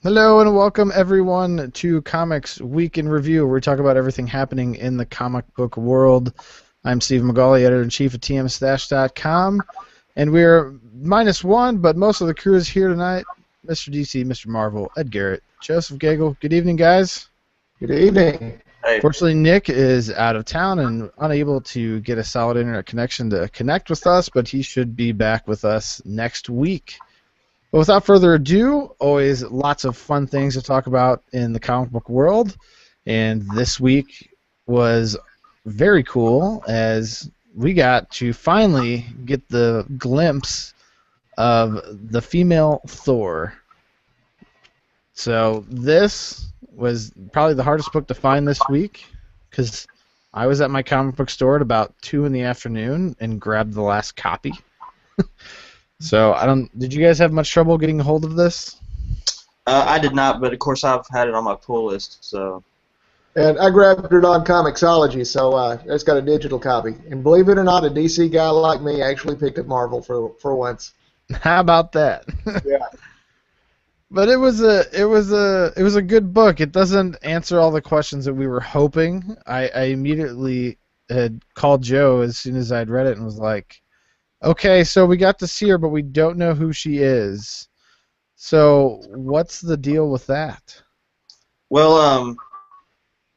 Hello and welcome everyone to Comics Week in Review, where we talk about everything happening in the comic book world. I'm Steve McGauley, editor-in-chief of TMStash.com, and we're -1, but most of the crew is here tonight. Mr. DC, Mr. Marvel, Ed Garrett, Joseph Gagel. Good evening, guys. Good evening. Hey, Fortunately, Nick is out of town and unable to get a solid internet connection to connect with us, but he should be back with us next week. But without further ado, always lots of fun things to talk about in the comic book world. And this week was very cool as we got to finally get the glimpse of the female Thor. So this was probably the hardest book to find this week because I was at my comic book store at about 2 in the afternoon and grabbed the last copy. So did you guys have much trouble getting a hold of this? I did not, but of course I've had it on my pull list. So And I grabbed it on Comixology, so it's got a digital copy. And believe it or not, a DC guy like me actually picked up Marvel for once. How about that? Yeah. But it was a good book. It doesn't answer all the questions that we were hoping. I immediately had called Joe as soon as I'd read it and was like, okay, so we got to see her, but we don't know who she is. So what's the deal with that? well, in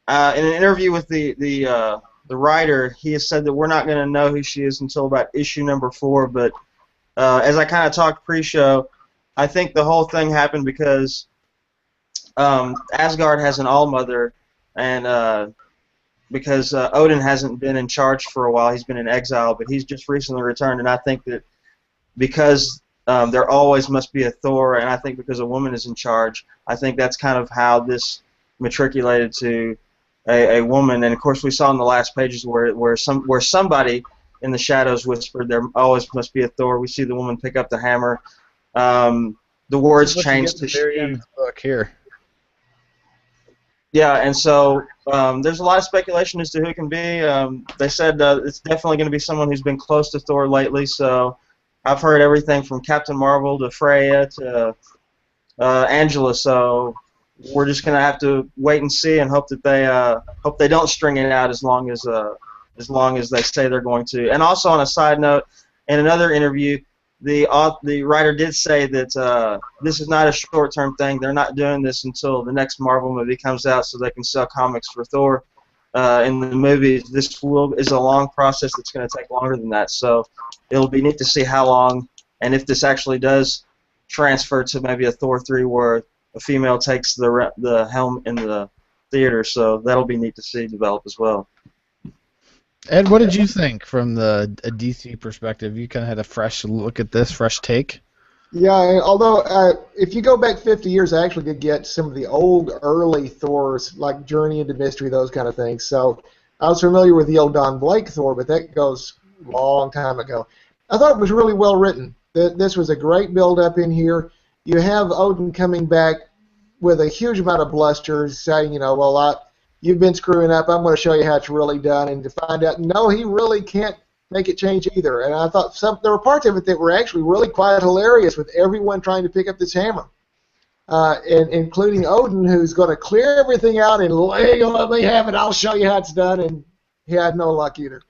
an interview with the writer, he has said that we're not going to know who she is until about issue number 4. But as I kind of talked pre-show, I think the whole thing happened because Asgard has an All-Mother, and because Odin hasn't been in charge for a while. He's been in exile, but he's just recently returned, and I think that because there always must be a Thor, and I think because a woman is in charge, I think that's kind of how this matriculated to a woman. And of course, we saw in the last pages where somebody in the shadows whispered, "There always must be a Thor." We see the woman pick up the hammer. The words changed to very end of the book here. Yeah, and so there's a lot of speculation as to who it can be. They said it's definitely going to be someone who's been close to Thor lately. So I've heard everything from Captain Marvel to Freya to Angela. So we're just going to have to wait and see and hope that they don't string it out as long as they say they're going to. And also on a side note, in another interview, the writer did say that this is not a short-term thing. They're not doing this until the next Marvel movie comes out so they can sell comics for Thor. In the movie, this is a long process that's going to take longer than that. So it'll be neat to see how long, and if this actually does transfer to maybe a Thor 3 where a female takes the helm in the theater. So that'll be neat to see develop as well. Ed, what did you think from a DC perspective? You kind of had a fresh look at this, fresh take. Yeah, and although if you go back 50 years, I actually did get some of the old early Thors, like Journey into Mystery, those kind of things. So I was familiar with the old Don Blake Thor, but that goes a long time ago. I thought it was really well written. This was a great build-up in here. You have Odin coming back with a huge amount of bluster, saying, you've been screwing up. I'm going to show you how it's really done, and to find out, no, he really can't make it change either. And I thought there were parts of it that were actually really quite hilarious, with everyone trying to pick up this hammer, and including Odin, who's going to clear everything out and let me have it. I'll show you how it's done, and he had no luck either.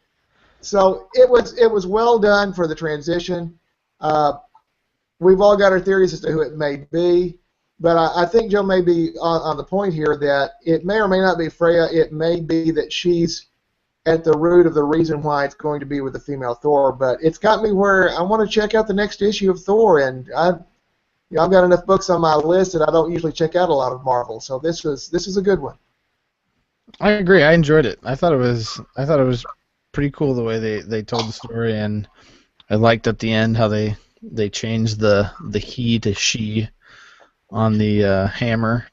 So it was well done for the transition. We've all got our theories as to who it may be. But I think Joe may be on the point here that it may or may not be Freya. It may be that she's at the root of the reason why it's going to be with the female Thor. But it's got me where I want to check out the next issue of Thor, and I've got enough books on my list that I don't usually check out a lot of Marvel. So this is a good one. I agree. I enjoyed it. I thought it was pretty cool the way they told the story, and I liked at the end how they changed the he to she on the hammer.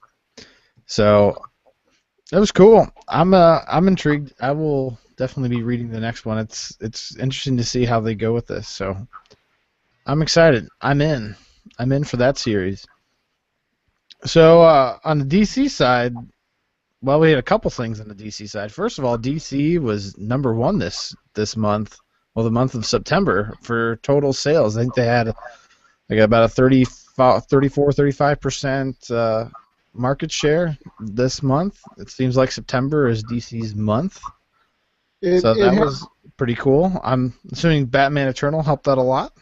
So that was cool. I'm intrigued. I will definitely be reading the next one. It's interesting to see how they go with this. So I'm excited. I'm in for that series. So on the DC side, well, we had a couple things on the DC side. First of all, DC was #1 this month. Well, the month of September for total sales. I think they had about a 34, 35% market share this month. It seems like September is DC's month. So that was pretty cool. I'm assuming Batman Eternal helped out a lot.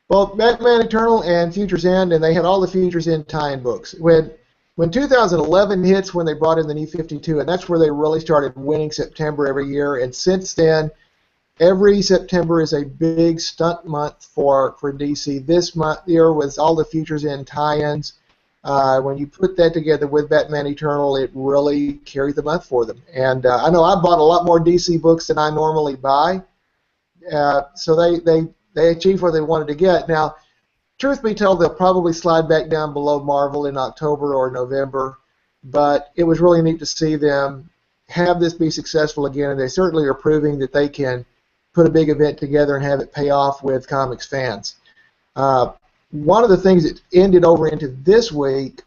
Well, Batman Eternal and Futures End, and they had all the Futures End tie-in books. When 2011 hits, when they brought in the New 52, and that's where they really started winning September every year. And since then, every September is a big stunt month for DC. This month year was all the Futures End tie-ins. When you put that together with Batman Eternal, it really carried the month for them. And I know I bought a lot more DC books than I normally buy. So they achieved what they wanted to get. Now, truth be told, they'll probably slide back down below Marvel in October or November. But it was really neat to see them have this be successful again, and they certainly are proving that they can put a big event together and have it pay off with comics fans. One of the things that ended over into this week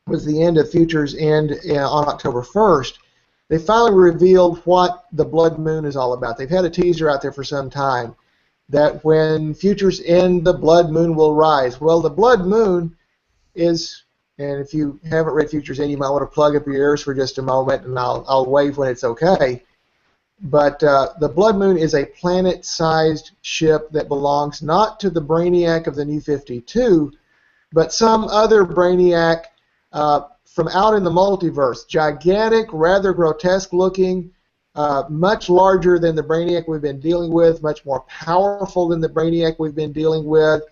was the end of Futures End on October 1st. They finally revealed what the Blood Moon is all about. They've had a teaser out there for some time that when Futures end, the Blood Moon will rise. Well, the Blood Moon is, and if you haven't read Futures End, you might want to plug up your ears for just a moment, and I'll wave when it's okay. But the Blood Moon is a planet-sized ship that belongs not to the Brainiac of the New 52, but some other Brainiac from out in the multiverse. Gigantic, rather grotesque-looking, much larger than the Brainiac we've been dealing with, much more powerful than the Brainiac we've been dealing with.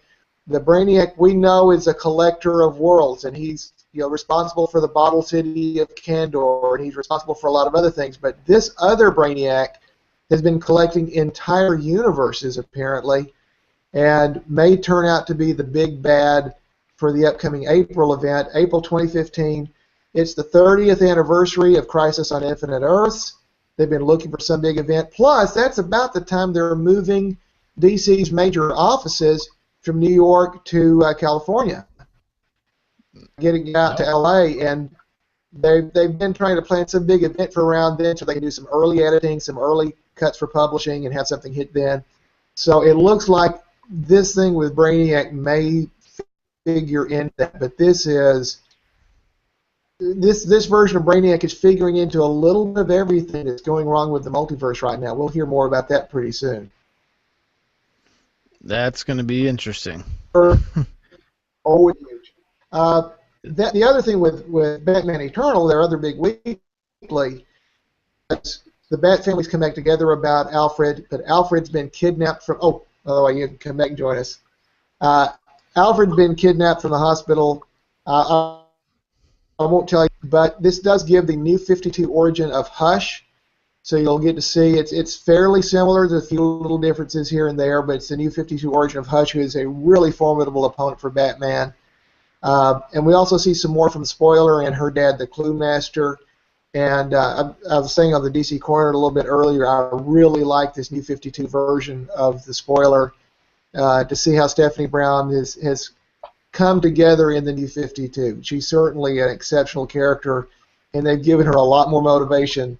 The Brainiac we know is a collector of worlds, and he's responsible for the Bottle City of Kandor, and he's responsible for a lot of other things. But this other Brainiac has been collecting entire universes, apparently, and may turn out to be the big bad for the upcoming April event, April 2015. It's the 30th anniversary of Crisis on Infinite Earths. They've been looking for some big event. Plus, that's about the time they're moving DC's major offices from New York to California, getting out to LA, and they've been trying to plan some big event for around then so they can do some early editing, some early cuts for publishing, and have something hit then. So it looks like this thing with Brainiac may figure in that, but this version of Brainiac is figuring into a little bit of everything that's going wrong with the multiverse right now. We'll hear more about that pretty soon. That's going to be interesting. Oh, it's huge. The other thing with Batman Eternal, their other big weekly, is the Bat family's come back together about Alfred, but Alfred's been kidnapped from. Oh, by the way, you can come back and join us. Alfred's been kidnapped from the hospital. I won't tell you, but this does give the New 52 origin of Hush. So you'll get to see it's fairly similar. There's a few little differences here and there, but it's the New 52 origin of Hush, who is a really formidable opponent for Batman. And we also see some more from Spoiler and her dad, the Clue Master. And I was saying on the DC Corner a little bit earlier, I really like this New 52 version of the Spoiler to see how Stephanie Brown has come together in the New 52. She's certainly an exceptional character, and they've given her a lot more motivation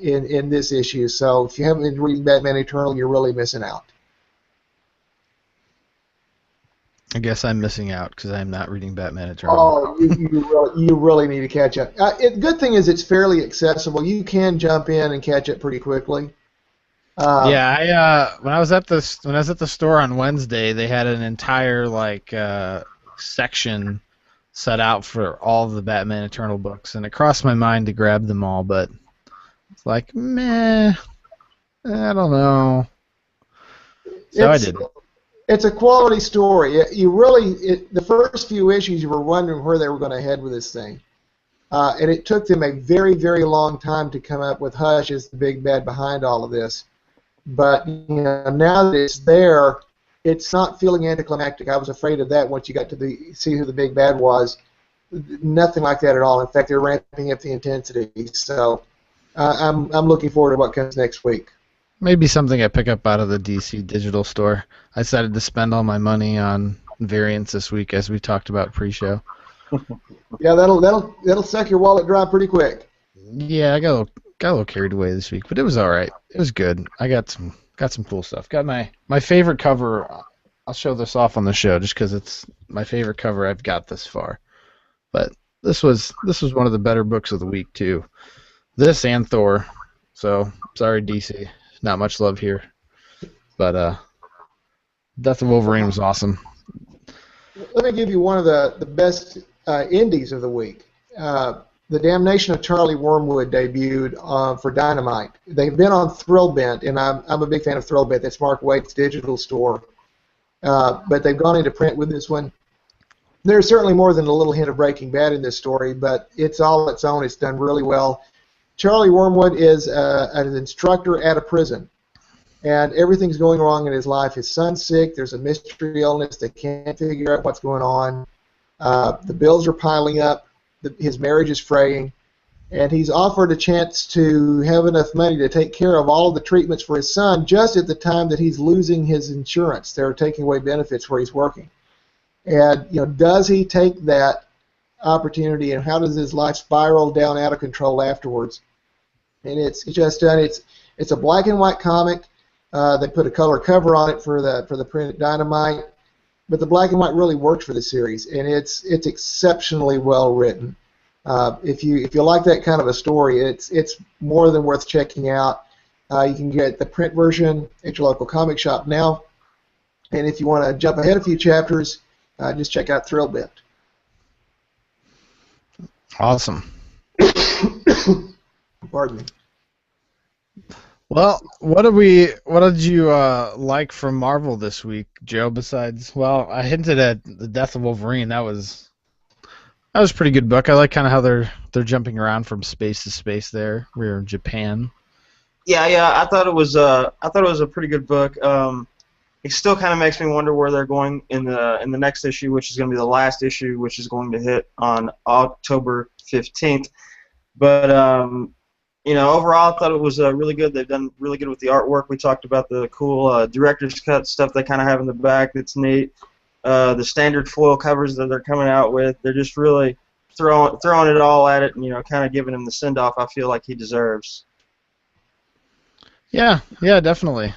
in this issue. So if you haven't been reading Batman Eternal, you're really missing out. I guess I'm missing out because I'm not reading Batman Eternal. Oh, you really need to catch up. Good thing is it's fairly accessible. You can jump in and catch it pretty quickly. When I was at the store on Wednesday, they had an entire section set out for all of the Batman Eternal books, and it crossed my mind to grab them all, but it's like, meh, I don't know. So I didn't. It's a quality story. The first few issues, you were wondering where they were going to head with this thing. And it took them a very, very long time to come up with Hush as the big bad behind all of this. But now that it's there, it's not feeling anticlimactic. I was afraid of that once you got to see who the big bad was. Nothing like that at all. In fact, they're ramping up the intensity. So I'm looking forward to what comes next week. Maybe something I pick up out of the DC digital store. I decided to spend all my money on variants this week, as we talked about pre-show. Yeah, that'll suck your wallet dry pretty quick. Yeah, I got a little carried away this week, but it was all right. It was good. I got some cool stuff. Got my favorite cover I'll show this off on the show just because it's my favorite cover I've got this far. But this was one of the better books of the week too. This and Thor. So sorry, DC, not much love here. But Death of Wolverine was awesome. Let me give you one of the best indies of the week. The Damnation of Charlie Wormwood debuted for Dynamite. They've been on Thrillbent, and I'm a big fan of Thrillbent. That's Mark Waid's digital store. But they've gone into print with this one. There's certainly more than a little hint of Breaking Bad in this story, but it's all its own. It's done really well. Charlie Wormwood is an instructor at a prison, and everything's going wrong in his life. His son's sick. There's a mystery illness. They can't figure out what's going on. The bills are piling up. His marriage is fraying, and he's offered a chance to have enough money to take care of all of the treatments for his son just at the time that he's losing his insurance. They're taking away benefits where he's working. And, does he take that opportunity, and how does his life spiral down out of control afterwards? And it's just done. It's a black and white comic. They put a color cover on it for the print at Dynamite. But the black and white really worked for the series, and it's exceptionally well written. If you like that kind of a story, it's more than worth checking out. You can get the print version at your local comic shop now, and if you want to jump ahead a few chapters, just check out Thrillbent. Awesome. Pardon me. Well, what did you like from Marvel this week, Joe? Besides, well, I hinted at the Death of Wolverine. That was a pretty good book. I like kind of how they're jumping around from space to space. There, we're in Japan. Yeah. I thought it was a pretty good book. It still kind of makes me wonder where they're going in the next issue, which is going to be the last issue, which is going to hit on October 15th. But overall, I thought it was really good. They've done really good with the artwork. We talked about the cool director's cut stuff they kind of have in the back. That's neat. The standard foil covers that they're coming out with, they're just really throwing it all at it, and kind of giving him the send off I feel like he deserves. Yeah, definitely.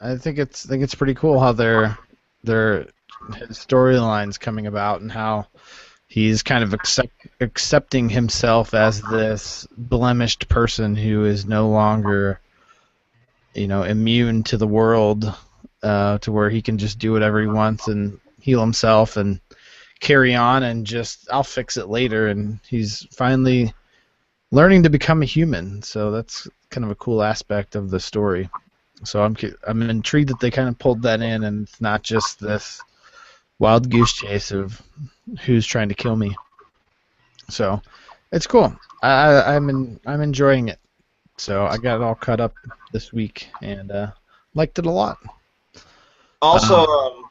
I think it's pretty cool how his storyline's coming about and how he's kind of accepting himself as this blemished person who is no longer, immune to the world, to where he can just do whatever he wants and heal himself and carry on and just, I'll fix it later. And he's finally learning to become a human. So that's kind of a cool aspect of the story. So I'm intrigued that they kind of pulled that in, and it's not just this wild goose chase of who's trying to kill me. So it's cool. I'm enjoying it. So I got it all caught up this week and liked it a lot. Also,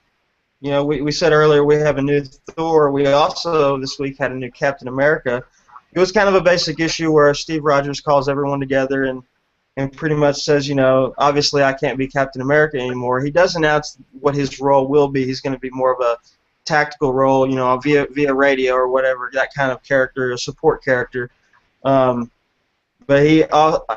we said earlier we have a new Thor. We also this week had a new Captain America. It was kind of a basic issue where Steve Rogers calls everyone together and pretty much says, obviously I can't be Captain America anymore. He does announce what his role will be. He's going to be more of a tactical role, via radio or whatever, that kind of character, a support character. But he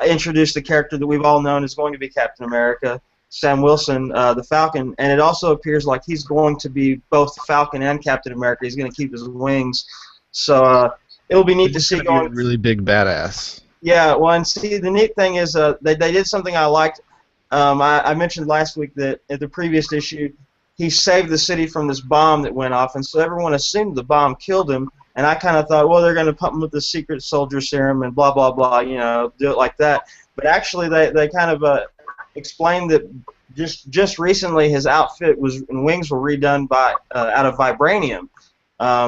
introduced the character that we've all known is going to be Captain America, Sam Wilson, the Falcon, and it also appears like he's going to be both the Falcon and Captain America. He's going to keep his wings. So it'll be neat to see going. A really big badass. Yeah, well, and see, the neat thing is they did something I liked. I mentioned last week that at the previous issue, he saved the city from this bomb that went off, and so everyone assumed the bomb killed him, and I kind of thought, well, they're going to pump him with the secret soldier serum and blah, blah, blah, do it like that. But actually, they kind of explained that just recently his outfit and wings were redone out of vibranium,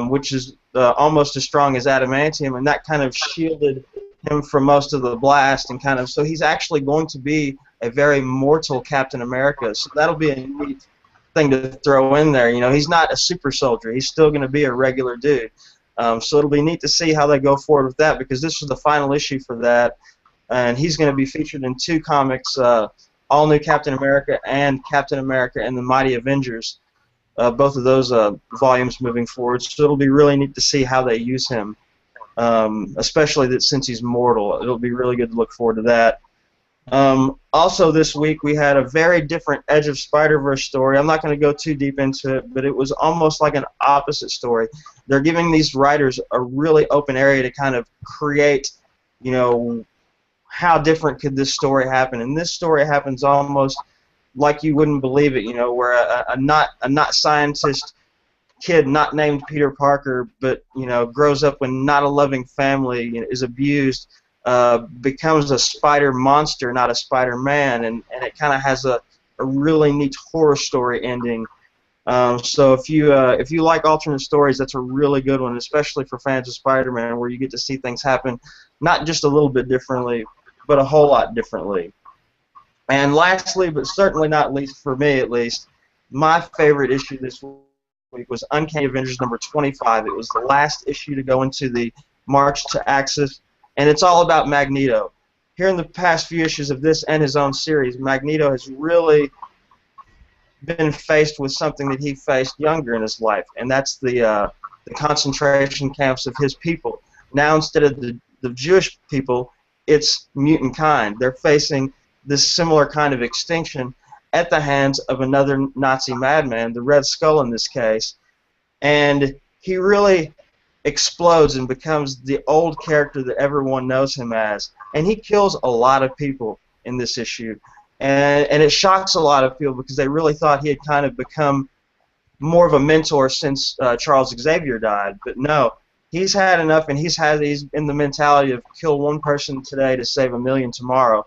which is almost as strong as adamantium, and that kind of shielded him from most of the blast, and so he's actually going to be a very mortal Captain America. So that'll be a neat thing to throw in there. He's not a super soldier. He's still going to be a regular dude. So it'll be neat to see how they go forward with that, because this was the final issue for that, and he's going to be featured in 2 comics, All New Captain America and Captain America and the Mighty Avengers. Both of those volumes moving forward. So it'll be really neat to see how they use him. Especially that since he's mortal, it'll be really good to look forward to that. Also this week we had a very different Edge of Spider-Verse story. I'm not going to go too deep into it, but it was almost like an opposite story. They're giving these writers a really open area to kind of create, you know, how different could this story happen. And this story happens almost like you wouldn't believe it, you know, where a not scientist kid not named Peter Parker, but, you know, grows up in not a loving family, you know, is abused, becomes a spider monster, not a Spider-Man, and it kind of has a really neat horror story ending. So if you like alternate stories, that's a really good one, especially for fans of Spider-Man, where you get to see things happen not just a little bit differently, but a whole lot differently. And lastly, but certainly not least, for me at least, my favorite issue this week was Uncanny Avengers number 25. It was the last issue to go into the March to Axis, and it's all about Magneto. Here in the past few issues of this and his own series, Magneto has really been faced with something that he faced younger in his life, and that's the concentration camps of his people. Now, instead of the Jewish people, it's mutant kind. They're facing this similar kind of extinction at the hands of another Nazi madman, the Red Skull in this case, and he really explodes and becomes the old character that everyone knows him as, and he kills a lot of people in this issue, and it shocks a lot of people because they really thought he had kind of become more of a mentor since Charles Xavier died, but no, he's had enough, and he's in the mentality of kill one person today to save a million tomorrow.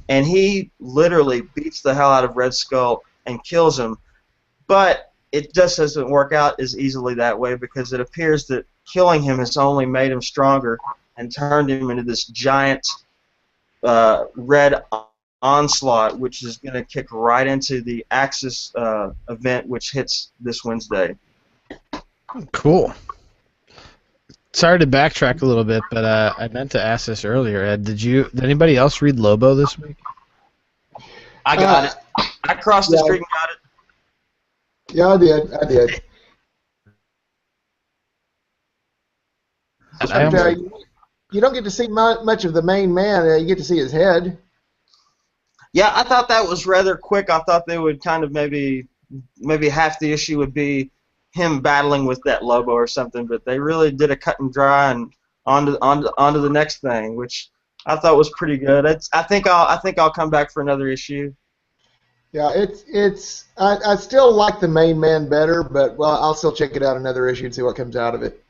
And he literally beats the hell out of Red Skull and kills him. But it just doesn't work out as easily that way, because it appears that killing him has only made him stronger and turned him into this giant red onslaught, which is going to kick right into the Axis event, which hits this Wednesday. Cool. Sorry to backtrack a little bit, but I meant to ask this earlier, Ed. Did anybody else read Lobo this week? I got it. I crossed the street and got it. Yeah, I did. You don't get to see much of the main man. You get to see his head. Yeah, I thought that was rather quick. I thought they would kind of maybe half the issue would be him battling with that Lobo or something, but they really did a cut and dry and onto the next thing, which I thought was pretty good. I think I'll come back for another issue. Yeah, I still like the main man better, but I'll still check it out another issue and see what comes out of it.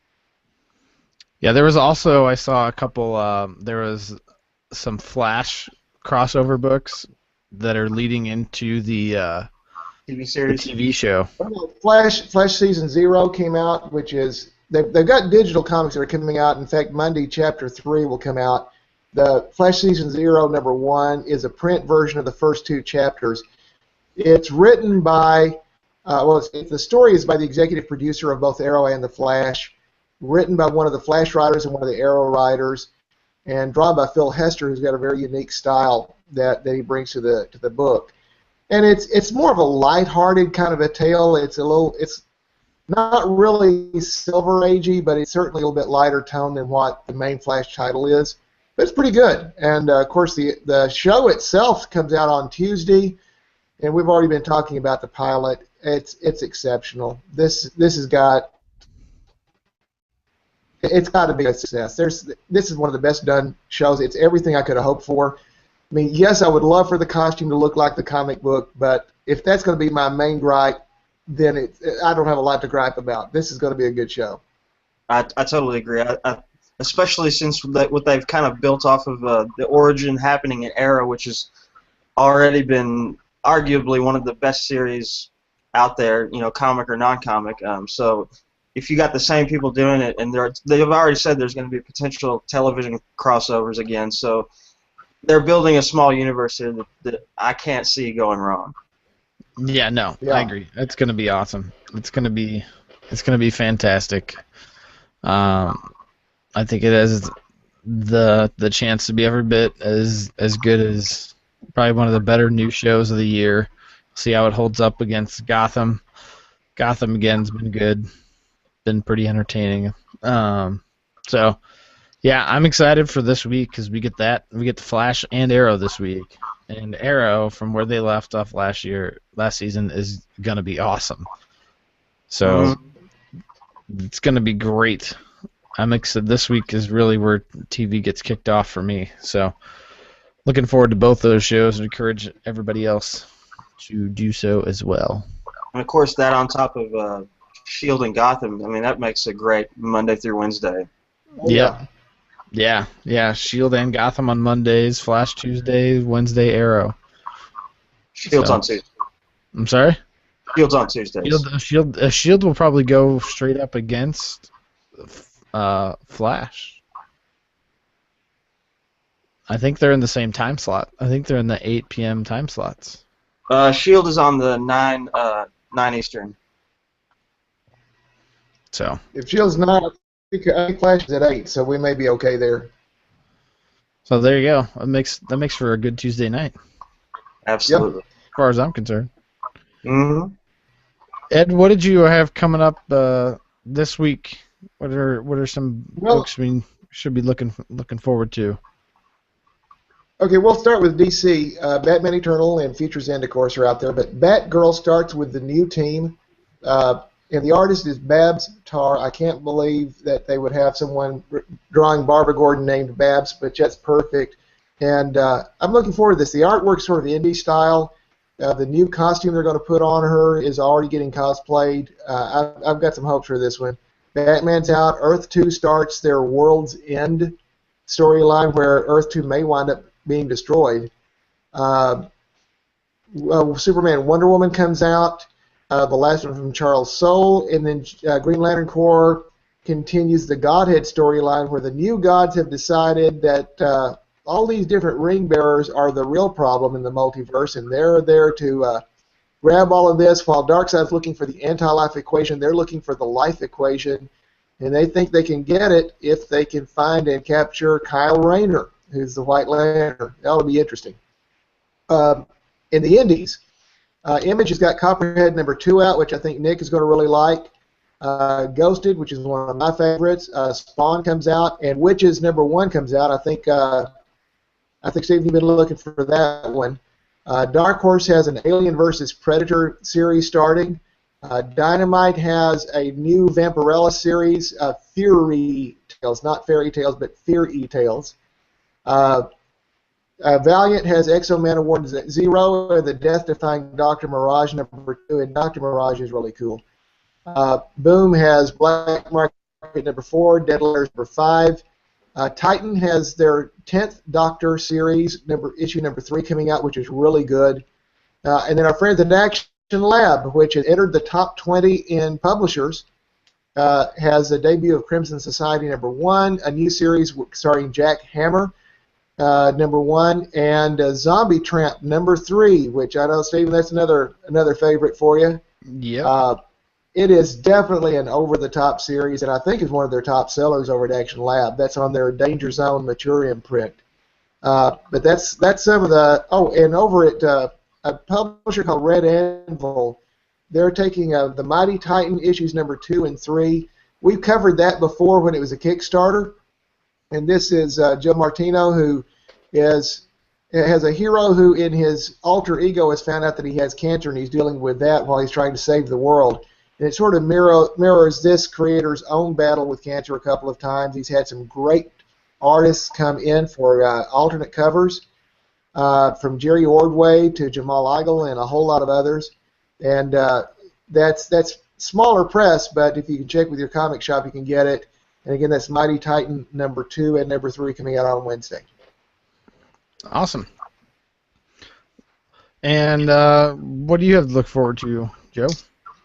Yeah, there was also, I saw a couple. There was some Flash crossover books that are leading into the TV series, the TV show. Flash Season 0 came out, which is they've got digital comics that are coming out. In fact, Monday Chapter 3 will come out. The Flash Season 0 number 1 is a print version of the first 2 chapters. It's written by the story is by the executive producer of both Arrow and the Flash, written by one of the Flash writers and one of the Arrow writers, and drawn by Phil Hester, who's got a very unique style that he brings to the book. And it's more of a lighthearted kind of a tale. It's not really Silver Agey, but it's certainly a little bit lighter tone than what the main Flash title is. But it's pretty good. And of course, the show itself comes out on Tuesday, and we've already been talking about the pilot. It's exceptional. It's got to be a success. This is one of the best done shows. It's everything I could have hoped for. I mean, yes, I would love for the costume to look like the comic book, but if that's going to be my main gripe, then I don't have a lot to gripe about. This is going to be a good show. I totally agree. Especially since what they've kind of built off of the origin happening in Arrow, which has already been arguably one of the best series out there, you know, comic or non-comic. So if you got the same people doing it, and they've already said there's going to be potential television crossovers again, so they're building a small universe here that I can't see going wrong. Yeah, no, yeah. I agree. It's going to be awesome. It's going to be fantastic. I think it has the chance to be every bit as good as probably one of the better new shows of the year. See how it holds up against Gotham. Gotham again's been good, been pretty entertaining. So, yeah, I'm excited for this week because we get the Flash and Arrow this week. and Arrow from where they left off last season is gonna be awesome. So it's gonna be great. I'm excited. This week is really where TV gets kicked off for me. So looking forward to both those shows and encourage everybody else to do so as well. And of course, that on top of Shield and Gotham, I mean, that makes a great Monday through Wednesday. Yep. Yeah. Shield and Gotham on Mondays, Flash Tuesday, Wednesday Arrow. Shield's on Tuesday. I'm sorry? Shield's on Tuesdays. Shield will probably go straight up against Flash. I think they're in the same time slot. I think they're in the 8 p.m. time slots. Shield is on the 9 Eastern. So if Shield's 9, I think Flash is at 8, so we may be okay there. So there you go. That makes for a good Tuesday night. Absolutely. Yep. As far as I'm concerned. Mm-hmm. Ed, what did you have coming up this week? What are some books we should be looking forward to? Okay, we'll start with DC. Batman Eternal and Future's End, of course, are out there, but Batgirl starts with the new team, and the artist is Babs Tarr. I can't believe that they would have someone drawing Barbara Gordon named Babs, but that's perfect. And I'm looking forward to this. The artwork's sort of indie style. The new costume they're going to put on her is already getting cosplayed. I've got some hopes for this one. Batman's out. Earth 2 starts their World's End storyline where Earth 2 may wind up being destroyed. Superman Wonder Woman comes out. The last one from Charles Soule. And then Green Lantern Corps continues the Godhead storyline where the new gods have decided that all these different ring bearers are the real problem in the multiverse, and they're there to grab all of this while Darkseid's looking for the anti-life equation. They're looking for the life equation, and they think they can get it if they can find and capture Kyle Rayner, who's the White Lantern. That'll be interesting. In the Indies, Image has got Copperhead #2 out, which I think Nick is going to really like. Ghosted, which is one of my favorites. Spawn comes out, and Witches #1 comes out. I think Steve, you've been looking for that one. Dark Horse has an Alien vs. Predator series starting. Dynamite has a new Vampirella series, Fury Tales, not Fairy Tales, but Fury Tales. Valiant has Exo-Man Award 0, and the Death-Defying Dr. Mirage #2, and Dr. Mirage is really cool. Boom has Black Market #4, Dead Letters #5. Titan has their 10th Doctor series, issue #3 coming out, which is really good. And then our friends at Action Lab, which has entered the top 20 in publishers, has a debut of Crimson Society #1, a new series starring Jack Hammer, #1, and Zombie Tramp #3, which I know, Stephen, that's another favorite for you. Yeah. It is definitely an over-the-top series, and I think is one of their top sellers over at Action Lab. That's on their Danger Zone mature imprint. But that's some of the... Oh, and over at a publisher called Red Anvil, they're taking the Mighty Titan issues #2 and 3. We've covered that before when it was a Kickstarter, and this is Joe Martino, who has a hero who in his alter ego has found out that he has cancer, and he's dealing with that while he's trying to save the world. And it sort of mirrors this creator's own battle with cancer a couple of times. He's had some great artists come in for alternate covers, from Jerry Ordway to Jamal Igle and a whole lot of others. And that's smaller press, but if you can check with your comic shop, you can get it. And again, that's Mighty Titan #2 and #3 coming out on Wednesday. Awesome. And what do you have to look forward to, Joe?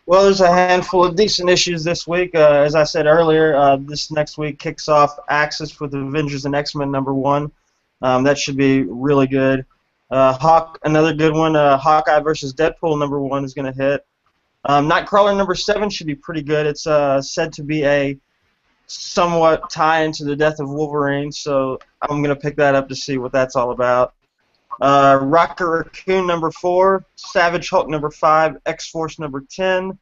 Well, there's a handful of decent issues this week. As I said earlier, this next week kicks off Axis with Avengers and X-Men #1. That should be really good. Another good one, Hawkeye versus Deadpool #1 is going to hit. Nightcrawler #7 should be pretty good. It's said to be a somewhat tie into the death of Wolverine, so I'm going to pick that up to see what that's all about. Rocket Raccoon #4, Savage Hulk #5, X-Force #10,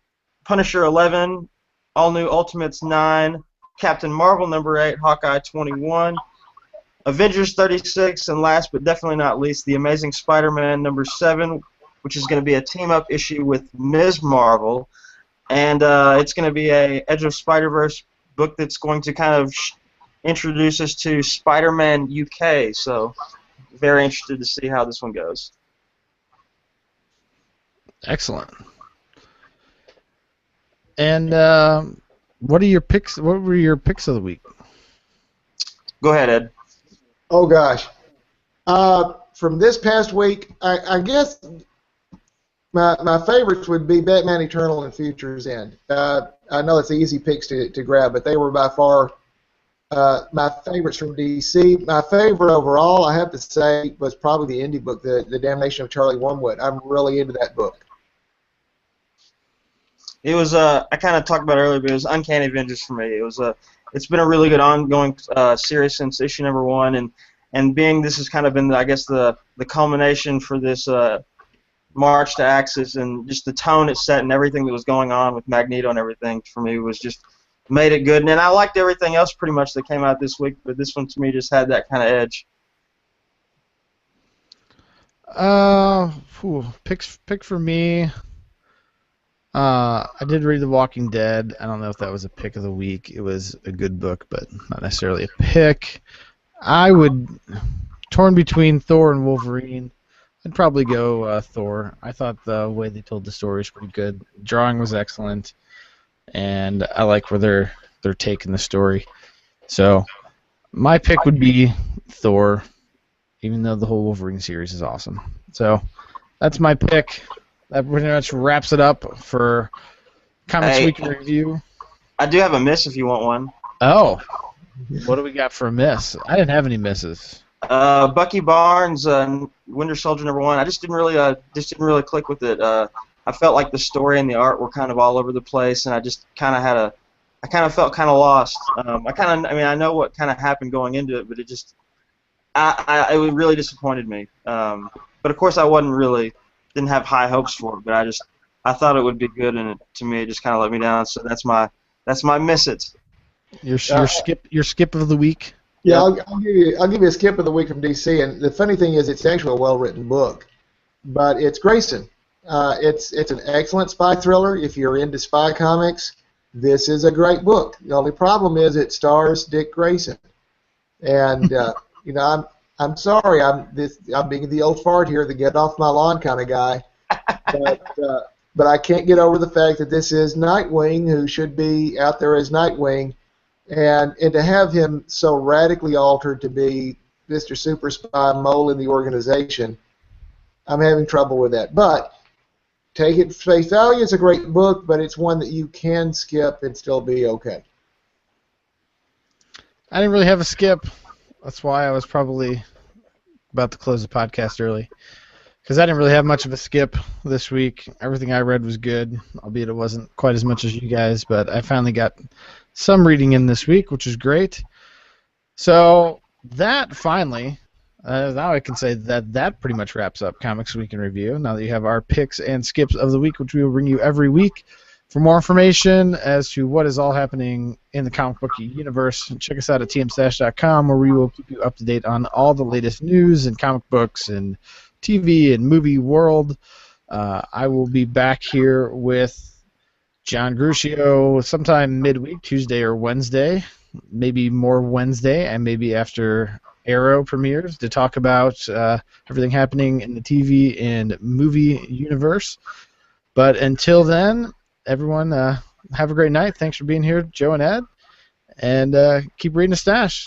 Punisher 11, All New Ultimates 9, Captain Marvel #8, Hawkeye 21, Avengers 36, and last but definitely not least, The Amazing Spider-Man number 7, which is going to be a team-up issue with Ms. Marvel, and it's going to be a Edge of Spider-Verse book that's going to kind of introduce us to Spider-Man UK. So, very interested to see how this one goes. Excellent. And what are your picks? What were your picks of the week? Go ahead, Ed. Oh gosh. From this past week, I guess my favorites would be Batman Eternal and Future's End. I know it's easy picks to grab, but they were by far my favorites from DC. My favorite overall, I have to say, was probably the indie book, The Damnation of Charlie Wormwood. I'm really into that book. It was I kind of talked about it earlier, but it was Uncanny Avengers for me. It was it's been a really good ongoing series since issue number 1, and being this has kind of been, I guess, the culmination for this march to Axis, and just the tone it set and everything that was going on with Magneto and everything for me was just made it good. And I liked everything else pretty much that came out this week, but this one to me just had that kind of edge. Pick for me. I did read The Walking Dead. I don't know if that was a pick of the week. It was a good book, but not necessarily a pick. I would, torn between Thor and Wolverine, I'd probably go Thor. I thought the way they told the story was pretty good. Drawing was excellent, and I like where they're taking the story. So my pick would be Thor, even though the whole Wolverine series is awesome. So that's my pick. That pretty much wraps it up for Comics Week in Review. I do have a miss if you want one. Oh, what do we got for a miss? I didn't have any misses. Bucky Barnes, Winter Soldier number 1. I just didn't really click with it. I felt like the story and the art were kind of all over the place, and I just kind of felt kind of lost. I know what kind of happened going into it, but it just, it really disappointed me. But of course, didn't have high hopes for it, but I thought it would be good, and to me, it just kind of let me down. So that's my miss it. Your skip of the week. Yeah, I'll give you a skip of the week from DC, and the funny thing is, it's actually a well-written book, but it's Grayson. It's an excellent spy thriller. If you're into spy comics, this is a great book. The only problem is it stars Dick Grayson, and I'm sorry, I'm being the old fart here, the get off my lawn kind of guy, but I can't get over the fact that this is Nightwing, who should be out there as Nightwing, and to have him so radically altered to be Mr. Super Spy Mole in the organization, I'm having trouble with that. But take it face value, it's a great book, but it's one that you can skip and still be okay. I didn't really have a skip. That's why I was probably about to close the podcast early, because I didn't really have much of a skip this week. Everything I read was good, albeit it wasn't quite as much as you guys, but I finally got some reading in this week, which is great. So that finally, now I can say that pretty much wraps up Comics Week in Review, now that you have our picks and skips of the week, which we will bring you every week. For more information as to what is all happening in the comic book universe, check us out at tmstash.com, where we will keep you up to date on all the latest news and comic books and TV and movie world. I will be back here with John Gruccio sometime midweek, Tuesday or Wednesday, maybe more Wednesday, and maybe after Arrow premieres, to talk about everything happening in the TV and movie universe. But until then, everyone, have a great night. Thanks for being here, Joe and Ed, and keep reading the stash.